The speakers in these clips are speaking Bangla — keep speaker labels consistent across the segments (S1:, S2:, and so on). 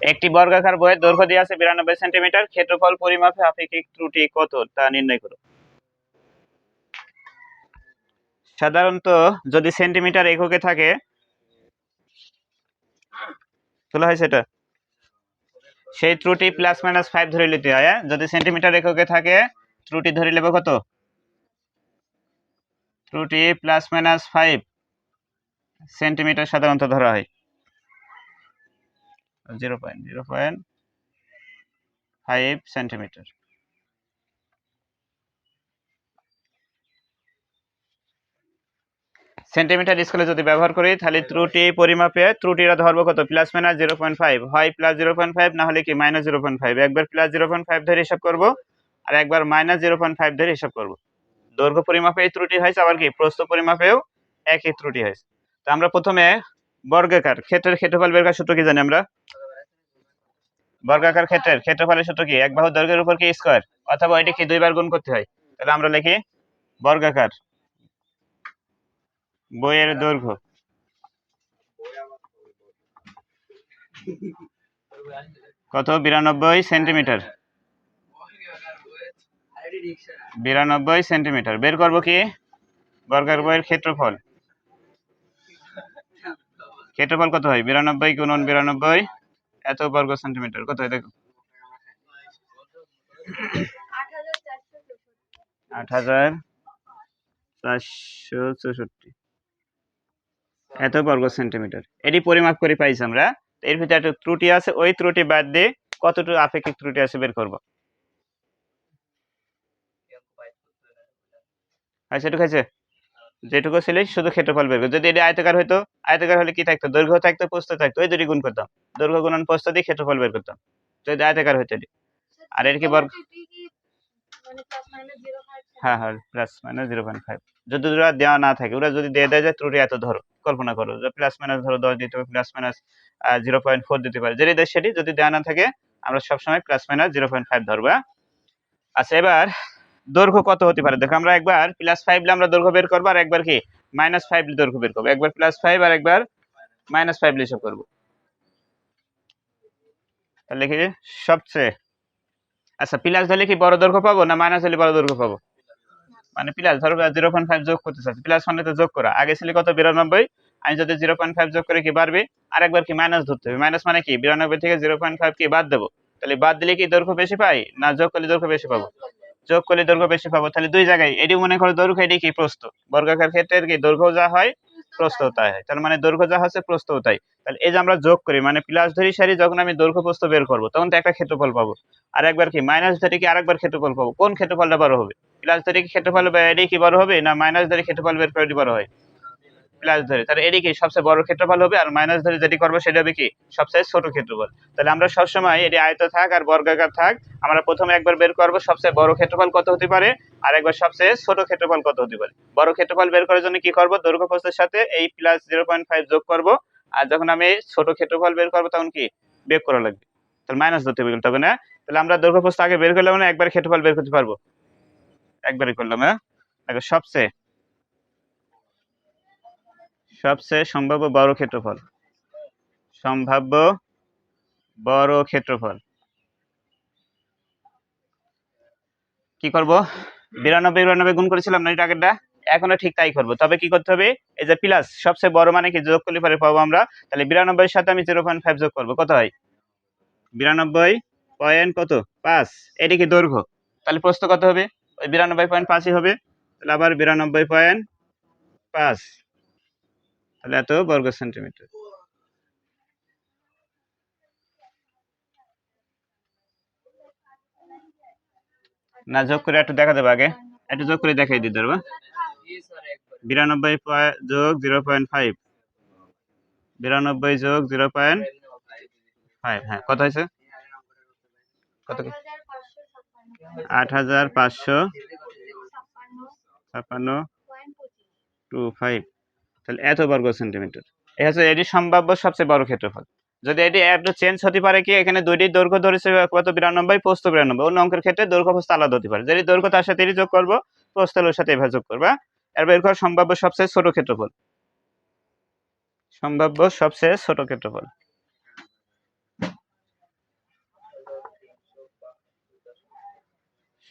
S1: একটি বর্গাকার বইয়ের দৈর্ঘ্য দেওয়া আছে 92 সেন্টিমিটার, ক্ষেত্রফল পরিমাপে আপেক্ষিক ত্রুটি কত তা নির্ণয় করো। সাধারণত যদি সেন্টিমিটার এককে থাকে, তোলা হয়েছে এটা, সেই ত্রুটি ±5 ধরে নিতে হয়। যদি সেন্টিমিটার এককে থাকে ত্রুটি ধরে নেব কত, ত্রুটি ±5 সেন্টিমিটার সাধারণত ধরা হয়, 0.05 সেন্টিমিটার। সেন্টিমিটার স্কেলে যদি ব্যবহার করি তাহলে ত্রুটি পরিমাপে ত্রুটিরা ধরবো কত, ±0.5, হয় +0.5 না হলে কি -0.5। একবার +0.5 ধরে হিসাব করব আর একবার -0.5 ধরে হিসাব করব। দৈর্ঘ্য পরিমাপে এই ত্রুটি হয়েছে, আবার কি প্রস্থ পরিমাপেও একই ত্রুটি হয়েছে। তো আমরা প্রথমে বর্গাকার ক্ষেত্রের ক্ষেত্রফল বের করার সূত্র কি জানি আমরা? বর্গাকার ক্ষেত্রের ক্ষেত্রফলের সূত্র কি, এক বাহু দৈর্ঘ্যের উপর কি স্কয়ার, অথবা এটাকে দুইবার গুণ করতে হয়। তাহলে আমরা লিখি বর্গাকার বইয়ের দৈর্ঘ্য কত, 92 সেন্টিমিটার। 92 সেন্টিমিটার বের করব কি, বর্গাকার বইয়ের ক্ষেত্রফল। ক্ষেত্রফল কত হয়, 92 গুণন 92, এত বর্গ সেন্টিমিটার। কত হয় দেখো, 8464 এত বর্গ সেন্টিমিটার। এটি পরিমাপ করে পাইছি আমরা। এর ভিতরে একটা ত্রুটি আছে, ওই ত্রুটি বাদ দিয়ে কতটুকু আপেক্ষিক ত্রুটি আছে বের করব। আচ্ছা এটুকু আছে, যেটুকু ছিল শুধু ক্ষেত্রফল বের করব। যদি এটি আয়তাকার হইতো, আয়তাকার হলে কি থাকতো, দৈর্ঘ্য থাকতো প্রস্থ থাকতো, ওই দুটি গুণ করতাম, দৈর্ঘ্য গুণন প্রস্থ দিয়ে ক্ষেত্রফল বের করতাম যদি আয়তাকার হইতো এটি। আর এর কি বর্গ, হ্যাঁ হ্যাঁ +-0.5। যদি ওরা দেওয়া না থাকে, ওরা যদি দিয়ে দেয় যে ত্রুটি এত ধরো, কল্পনা করো যে ধরো 10 দিতে হবে, +-0.4 দিতে পারে, যেটি দেয় সেটি। যদি দেওয়া না থাকে আমরা সবসময় +-0.5 ধরবো। আচ্ছা এবার দৈর্ঘ্য কত হতে পারে দেখো, আমরা একবার +5 লে আমরা দৈর্ঘ্য বের করবো, আর একবার কি -5 লে দৈর্ঘ্য বের করবো। একবার +5 আর একবার -5 লে হিসাব করবো। তাহলে কি সবচেয়ে, আচ্ছা প্লাস ধরলে কি বড় দৈর্ঘ্য পাবো না মাইনাস হলে বড় দৈর্ঘ্য পাবো? মানে প্লাস ধরো 0.5 যোগ করতে চাচ্ছি, প্লাস মানে তো যোগ করা, আগে ছিল কত 92, আমি যদি 0.5 যোগ করে কি বাড়বে, আর একবার কি মাইনাস ধরতে হবে। মাইনাস মানে কি 92 থেকে 0.5 কি বাদ দেবো, তাহলে বাদ দিলে কি দৈর্ঘ্য বেশি পাই না যোগ করলে দৈর্ঘ্য বেশি পাবো? যোগ করলে দৈর্ঘ্য বেশি পাবো। তাহলে দুই জায়গায় এটি মনে করো দৈর্ঘ্য, এটি কি প্রস্থ। বর্গাকার ক্ষেত্রের কি দৈর্ঘ্য যা হয় প্রস্থ তাই হয়, তার মানে দৈর্ঘ্য যা হচ্ছে প্রস্থ তাই। তাহলে এই যে আমরা যোগ করি মানে প্লাস ধরি সারি, যখন আমি দৈর্ঘ্য প্রস্থ বের করব তখন তো একটা ক্ষেত্রফল পাবো, আর একবার কি মাইনাস ধরে কি আরেকবার ক্ষেত্রফল পাবো। কোন ক্ষেত্রফলটা বড় হবে, প্লাস ধরে কি ক্ষেত্রফল এডি কি বড় হবে, না মাইনাস ধরে ক্ষেত্রফল বের করে বড় হয়? প্লাস ধরে, তাহলে এডি কি সবচেয়ে বড় ক্ষেত্রফল হবে, আর মাইনাস ধরে যেটি করবো সেটা হবে কি সবচেয়ে ছোট ক্ষেত্রফল। তাহলে আমরা সবসময় এটি আয়ত থাক আর বর্গাকার থাক, আমরা প্রথমে একবার বের করবো সবচেয়ে বড় ক্ষেত্রফল কত হতে পারে, আর একবার সবচেয়ে ছোট ক্ষেত্রফল কত হতে পারে। বড় ক্ষেত্রফল বের করার জন্য কি করব, দৈর্ঘ্য প্রস্থের সাথে এই +0.5 যোগ করব, আর যখন আমি ছোট ক্ষেত্রফল বের করবো তখন কি বিয়োগ করা লাগবে, তাহলে মাইনাস ধরতে হবে, তবে না। তাহলে আমরা দৈর্ঘ্য প্রস্থ আগে বের করলাম না, একবার ক্ষেত্রফল বের করতে পারবো, একবারই করলাম। হ্যাঁ দেখো সবচেয়ে সম্ভাব্য বড় ক্ষেত্রফল, সম্ভাব্য বড় ক্ষেত্রফল কি করব, 92 গুণ করেছিলাম না এটা আগেরটা, এখনো ঠিক তাই করব। তবে কি করতে হবে, এই যে প্লাস সবচেয়ে বড় মানে কি যোগ করলে পরে পাবো আমরা। তাহলে 92 এর সাথে আমি 0.5 যোগ করব, কত হয় 92 পয়েন্ট কত 5, এটি কি দৈর্ঘ্য, তাহলে প্রস্থ কত হবে, ওই 92.5ই হবে। তাহলে আবার 92.5, তাহলে এত বর্গ সেন্টিমিটার। না যোগ করে একটু দেখা দেবো, আগে একটু যোগ করে দেখাই দিতে পারবো। 92 যোগ 0.5, 92 যোগ 0.5, হ্যাঁ কত হয়েছে, কত 8556.25, তাহলে এত বর্গ সেন্টিমিটার। এই হচ্ছে এটি সম্ভাব্য সবচেয়ে বড় ক্ষেত্রফল। যদি এটি একটু চেঞ্জ হতে পারে কি, এখানে দুইটি দৈর্ঘ্য ধরেছে কত 92, প্রস্থ 92, অন্য অঙ্কের ক্ষেত্রে দৈর্ঘ্য প্রস্থ আলাদা হতে পারে। যদি দৈর্ঘ্য তার সাথে যোগ করবো, প্রস্থ এর সাথে এভাবে যোগ করবা। এরপর এর সম্ভাব্য সবচেয়ে ছোট ক্ষেত্রফল, সম্ভাব্য সবচেয়ে ছোট ক্ষেত্রফল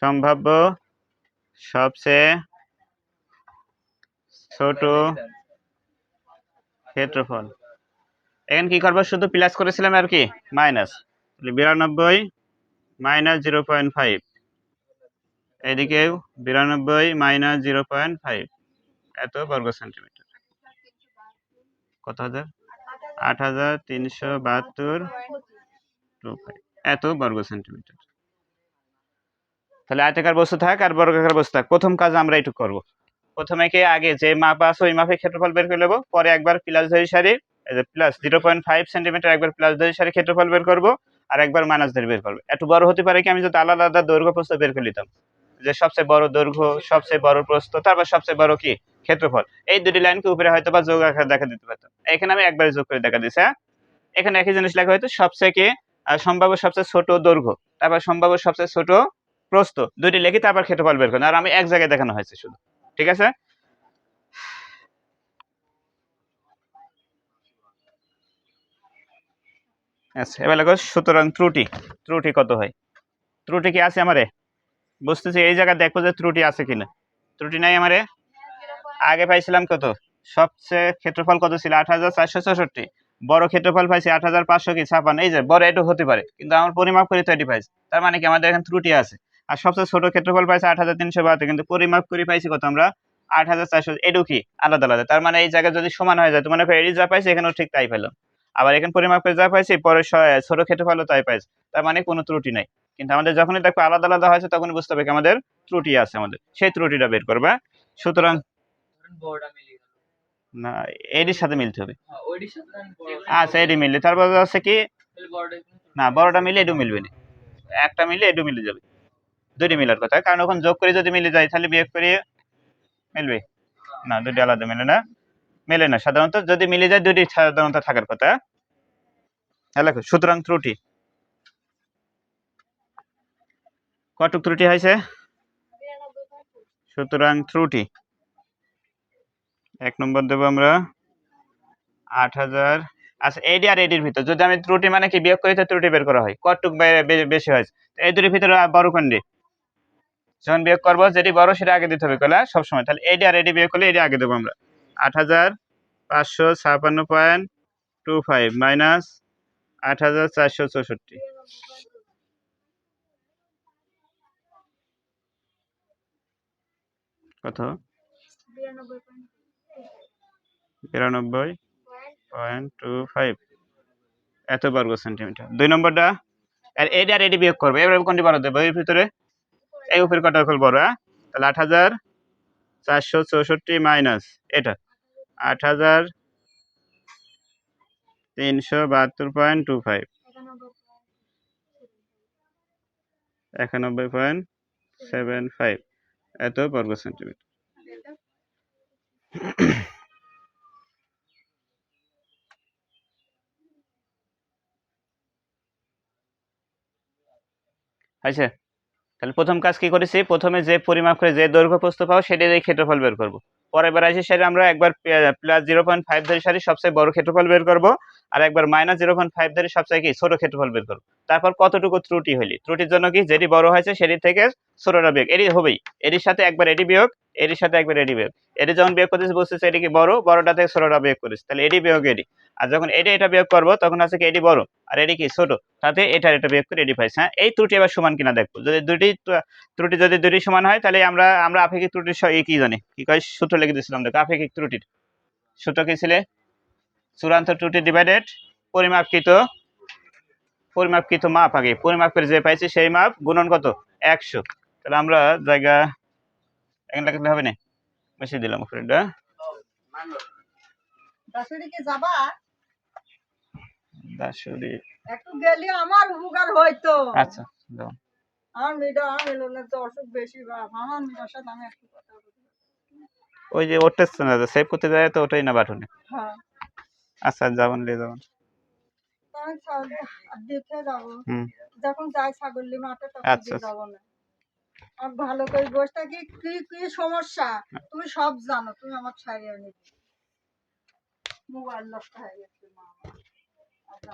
S1: সম্ভাব্য সবচেয়ে ছোট ক্ষেত্রফল। এখন কি করবো, শুধু প্লাস করেছিলাম আর কি মাইনাস, 92 মাইনাস 0.5, এদিকেও 92 মাইনাস 0.5, এত বর্গ সেন্টিমিটার। কত হাজার? 8372 এত বর্গ সেন্টিমিটার। তাহলে আয়তাকার বস্তু থাক আর বর্গাকার বস্তু থাক, প্রথম কাজ আমরা একটু করব। প্রথমে কি আগে যে মাপ আছে ওই মাপে ক্ষেত্রফল বের করে নেব, পরে একবার প্লাস ধরি সারি প্লাস 0.5 সেন্টিমিটার একবার প্লাস ধরি সারি ক্ষেত্রফল বের করব, আর একবার মাইনাস ধরে বের করব। একটু বড় হতে পারে কি আমি যদি আলাদা আলাদা দৈর্ঘ্য প্রস্থ বের করে নিতাম, যে সবচেয়ে বড় দৈর্ঘ্য, সবচেয়ে বড় প্রস্থ, তারপর সবচেয়ে বড় কি ক্ষেত্রফল, এই দুটি লাইনকে উপরে হয়তো বা যোগ আকারে দেখা দিতে পারতাম। এখানে আমি একবারে যোগ করে দেখা দিচ্ছি। এখানে একই জিনিস লেখা হয়তো সবচেয়ে কি সম্ভাব্য সবচেয়ে ছোট দৈর্ঘ্য, তারপর সম্ভাব্য সবচেয়ে ছোট প্রস্থ, দুটি লিখি তারপর ক্ষেত্রফল বের করেন, আর আমি এক জায়গায় দেখানো হয়েছে শুধু। ঠিক আছে, আচ্ছা এবার লেখো সুতরাং ত্রুটি কত হয়। ত্রুটি কি আছে আমারে, বুঝতেছি এই জায়গায় দেখো যে ত্রুটি আছে কিনা। ত্রুটি নাই আমারে, আগে পাইছিলাম কত, সবচেয়ে ক্ষেত্রফল কত ছিল 8464, বড় ক্ষেত্রফল পাইছি 8556, এই যে বড় এটু হতে পারে, কিন্তু আমার পরিমাপ করি তো এটি পাইছি, তার মানে কি আমাদের এখানে ত্রুটি আছে। আর সবচেয়ে ছোট ক্ষেত্রফল পাইছি 8372, কিন্তু পরিমাপ করে পাইছি কত আমরা 8400, এটু কি আলাদা আলাদা, তার মানে এই জায়গায় যদি সমান হয়ে যায় তো মনে করো এটি যা পাইছি এখানেও ঠিক তাই পেলাম, আবার এখানে পরিমাপ করে যা পাইছি পরে ছোট ক্ষেত্রফলও তাই পাইছি, তার মানে কোনো ত্রুটি নাই। কিন্তু আমাদের যখনই দেখো আলাদা আলাদা হয়েছে তখনই বুঝতে হবে কি আমাদের ত্রুটি আছে, আমাদের সেই ত্রুটিটা বের করবে। সুতরাং না, এডির সাথে মিলতে হবে। আচ্ছা এডি মিললে তারপর আছে কি, না বড়টা মিলে এডু মিলবে না, একটা মিলে এডু মিলে যাবে, দুটি মিলার কথা, কারণ ওখানে যোগ করে যদি মিলে যায় তাহলে বিয়োগ করে মিলবে না, দুটি আলাদা মেলে না সাধারণত, যদি মিলে যায় দুটি সাধারণত থাকার কথা। লেখো সুতরাং ত্রুটি, কতটুক ত্রুটি হয়েছে, সুতরাং ত্রুটি 1 নম্বর দেবো আমরা 8000। আচ্ছা এডি আর এডির ভিতর যদি আমি ত্রুটি মানে কি বিয়োগ করি তো ত্রুটি বের করা হয়, কতটুক বেশি হয়েছে, এই দুটির ভিতরে বড় কোনটি, যখন বিয়োগ করবো যেটি বড় সেটা আগে দিতে হবে কলা সবসময়, তাহলে এডি আর এডি বিয়োগ করলে এডি আগে দেবো আমরা। 8556.25 মাইনাস 8464, কত 92.25, এত বর্গ সেন্টিমিটার। 2 নম্বরটা আর এডি আর এডি বিয়োগ করবো, এবার কোনটি বড় দেবো, এর ভিতরে এই উপরের কটা হল বড়, তাহলে 8464 মাইনাস এটা 8372.25, 91.75, এত বর্গ সেন্টিমিটার। আচ্ছা তাহলে প্রথম কাজ কি করেছি, প্রথমে যে পরিমাপ করে যে দৈর্ঘ্য প্রস্থ পাবো সেটা দিয়ে ক্ষেত্রফল বের করব, পরে এবার আসি সেটা আমরা একবার প্লাস 0.5 ধরে সারি সবচেয়ে বড় ক্ষেত্রফল বের করব, আর একবার মাইনাস 0.5 ধরে সবচেয়ে কি ছোট ক্ষেত্রফল বের করব, তারপর কতটুকু ত্রুটি হইলি, ত্রুটির জন্য কি যেটি বড় হয়েছে সেটি থেকে ছোটটা বিয়োগ, এটি হবেই, এটির সাথে একবার এটি বিয়োগ, এটির সাথে একবার এটি বিয়োগ, এটি যখন বিয়োগ করতেছি বুঝতেছি এটি কি বড়, বড়টা থেকে ছোটটা বিয়োগ করেছি, তাহলে এটি বিয়োগ এটি, আর যখন এটা বিয়োগ করব তখন আছে কি এটি বড় আর এটি কি ছোট, তাতে এটা বিয়োগ করে এটি পাইছি। হ্যাঁ এই ত্রুটি এবার সমান কিনা দেখবো, যদি দুটি সমান হয় তাহলে আমরা আপেক্ষিক ত্রুটির কি জানি, কি কয় সূত্র লিখে দিয়েছিলাম দেখো, আপেক্ষিক ত্রুটির সূত্র কি ছিল, চূড়ান্ত ত্রুটি ডিভাইডেড পরিমাপকৃত মাপ, আগে পরিমাপ করে যে পাইছি সেই মাপ গুণন কত 100, তাহলে আমরা জায়গা এখানে লিখতে হবে না, বেশি দিলাম উপরেটা, একটু গেলে আমার উপকার হইতো। আচ্ছা দাও, আমার মেয়েটা এলো না তো, অসুখ বেশি বাপ, আমার মেয়ের সাথে আমি একটু কথা বলি, ওই যে ওটা সেভ করতে যায় তো ওটাই না বাটনে। হ্যাঁ আচ্ছা যাবেন নিয়ে যাবেন, আমি দেখে যাবো যখন যাই ছাগল মাঠে তখন যাবো না, আর ভালো করে বসটা কি কি সমস্যা তুমি সব জানো, তুমি আমার ছাড়িয়ে নিবে, মোবাইল নষ্ট হয়ে গেছে মা, আচ্ছা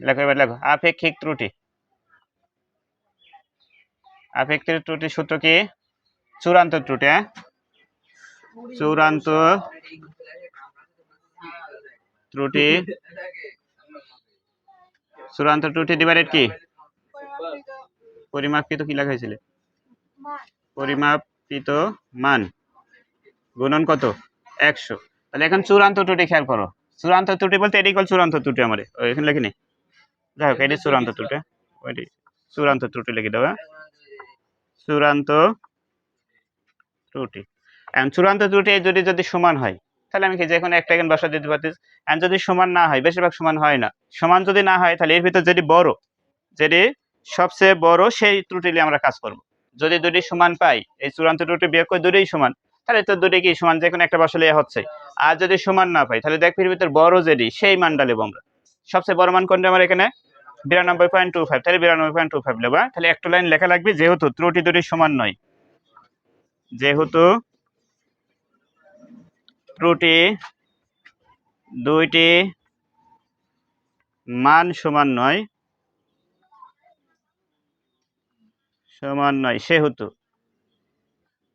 S1: লেখো এবার লেখো আপেক্ষিক ত্রুটি। আপেক্ষিক ত্রুটির সূত্র কি? চূড়ান্ত ত্রুটি। চূড়ান্ত ত্রুটি, চূড়ান্ত ত্রুটি ডিভাইডেড কি? পরিমাপকৃত কি লেখা হয়েছিল? পরিমাপিত মান গুণন কত? 100। তাহলে এখন চূড়ান্ত ত্রুটি খেয়াল করো। চূড়ান্ত ত্রুটি বলতে এটি কল চূড়ান্ত ত্রুটি আমার এখানে লিখিনি। যাই হোক এটি চূড়ান্ত ত্রুটি, ওইটি চূড়ান্ত ত্রুটি লিখে দেওয়া। চূড়ান্ত ত্রুটি। এখন চূড়ান্ত ত্রুটি যদি সমান হয় তাহলে আমি কি যে কোনো একটা এখানে বসা দিতে পারতেছি। এখন যদি সমান না হয়, বেশিরভাগ সমান হয় না, সমান যদি না হয় তাহলে এর ভিতর যেটি বড়, যেটি সবচেয়ে বড় সেই ত্রুটি নিয়ে আমরা কাজ করব। যদি দুটি সমান পাই, এই চূড়ান্ত ত্রুটি বিয়োগ করে দুটোই সমান, তাহলে তো দুটি কি সমান, যে কোনো একটা বসালে হচ্ছে। আর যদি সমান না পাই তাহলে দেখবি এর ভিতর বড় যেটি সেই মানটা নেব আমরা। সবচেয়ে বড় মান কোনটা আমার এখানে? 92.25। তাহলে 92.25 নেব। তাহলে একটা লাইন লেখা লাগবে, যেহেতু ত্রুটি দুটি সমান নয়, যেহেতু ত্রুটি দুইটি মান সমান নয়, সেহেতু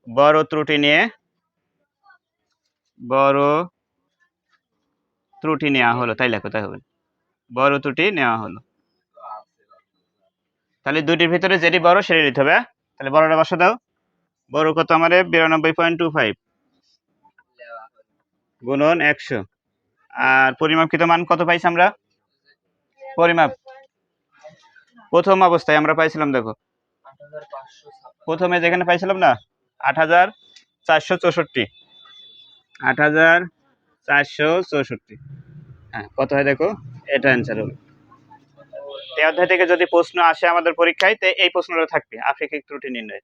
S1: বড় ত্রুটি নেওয়া হলো। তাই লেখো, তাই হবে, বড় ত্রুটি নেওয়া হলো। তাহলে দুটির ভিতরে যেটি বড় সেটি নিতে হবে। তাহলে বড়টা বসা দাও। বড় কত আমার? 92.25 গুণন 100। আর পরিমাপকৃত মান কত পাইছি আমরা? পরিমাপ প্রথম অবস্থায় আমরা পাইছিলাম, দেখো প্রথমে যেখানে পাইছিলাম না 8464, 8464। হ্যাঁ, কত হয় দেখো, এটা অ্যান্সার হবে। এই অধ্যায় থেকে যদি প্রশ্ন আসে আমাদের পরীক্ষায়, তো এই প্রশ্নটা থাকবে আপেক্ষিক ত্রুটি নির্ণয়।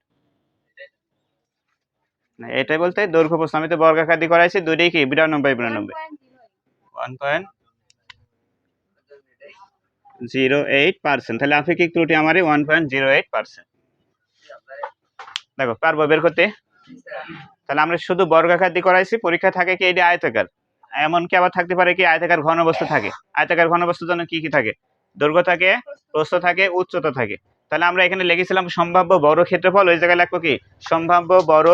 S1: না, এটাই বলতে দৈর্ঘ্য প্রশ্ন। আমি তো বর্গাকার দিয়ে করাইছি, দুইটাই কি 92 1.08%। তাহলে আপেক্ষিক ত্রুটি আমার 1.08%। দেখো পারবো বের করতে? তাহলে আমরা শুধু বর্গাকার দিয়ে করাইছি, পরীক্ষা থাকে কি এটি আয়তাকার, এমনকি আবার থাকতে পারে কি আয়তাকার ঘনবস্তু থাকে। আয়তাকার ঘনবস্তুর জন্য কি কি থাকে? দৈর্ঘ্য থাকে, প্রস্থ থাকে, উচ্চতা থাকে। তাহলে আমরা এখানে লিখেছিলাম সম্ভাব্য বড় ক্ষেত্রফল, ওই জায়গায় লিখবো কি সম্ভাব্য বড়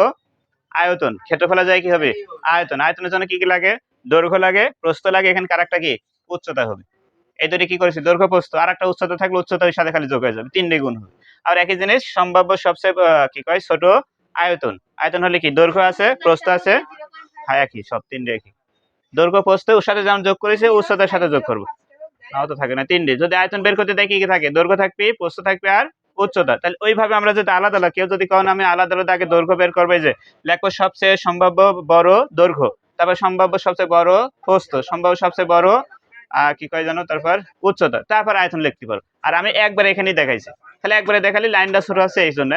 S1: আয়তন। ক্ষেত্রফলে যায় কি হবে? আয়তন। আয়তনের জন্য কি কি লাগে? দৈর্ঘ্য লাগে, প্রস্থ লাগে, এখানে কারেক্টটা কি উচ্চতা হবে। এই দুটি কি করেছি? দৈর্ঘ্য প্রস্থ, আর একটা উচ্চতা থাকলে উচ্চতা ওই সাথে খালি যোগ হয়ে যাবে, 3 গুণ হবে। আর একই জিনিস সম্ভাব্য সবচেয়ে কি কয় ছোট আয়তন। আয়তন হলে কি দৈর্ঘ্য আছে, প্রস্থ আছে, হ্যাঁ একই, সব 3 একই। দৈর্ঘ্য প্রস্থ ওর সাথে যেমন যোগ করেছে উচ্চতার সাথে যোগ করবো, নাও তো থাকে না 3 যদি আয়তন বের করতে দেয় কি কি থাকে? দৈর্ঘ্য থাকবে, প্রস্থ থাকবে, আর উচ্চতা। তাহলে ওইভাবে আমরা যদি আলাদা আলাদা, কেউ যদি কখন আমি আলাদা আলাদা আগে দৈর্ঘ্য বের করবে, যে লেখো সবচেয়ে সম্ভাব্য বড় দৈর্ঘ্য, তারপর সম্ভাব্য সবচেয়ে বড় প্রস্থ, সম্ভাব্য সবচেয়ে বড় কি কয় জানো, তারপর উচ্চতা, তারপর আয়তন লিখতে পারো। আর আমি একবার এখানেই দেখাইছি, তাহলে একবারে দেখালি লাইনটা ছোট আছে এই জন্য।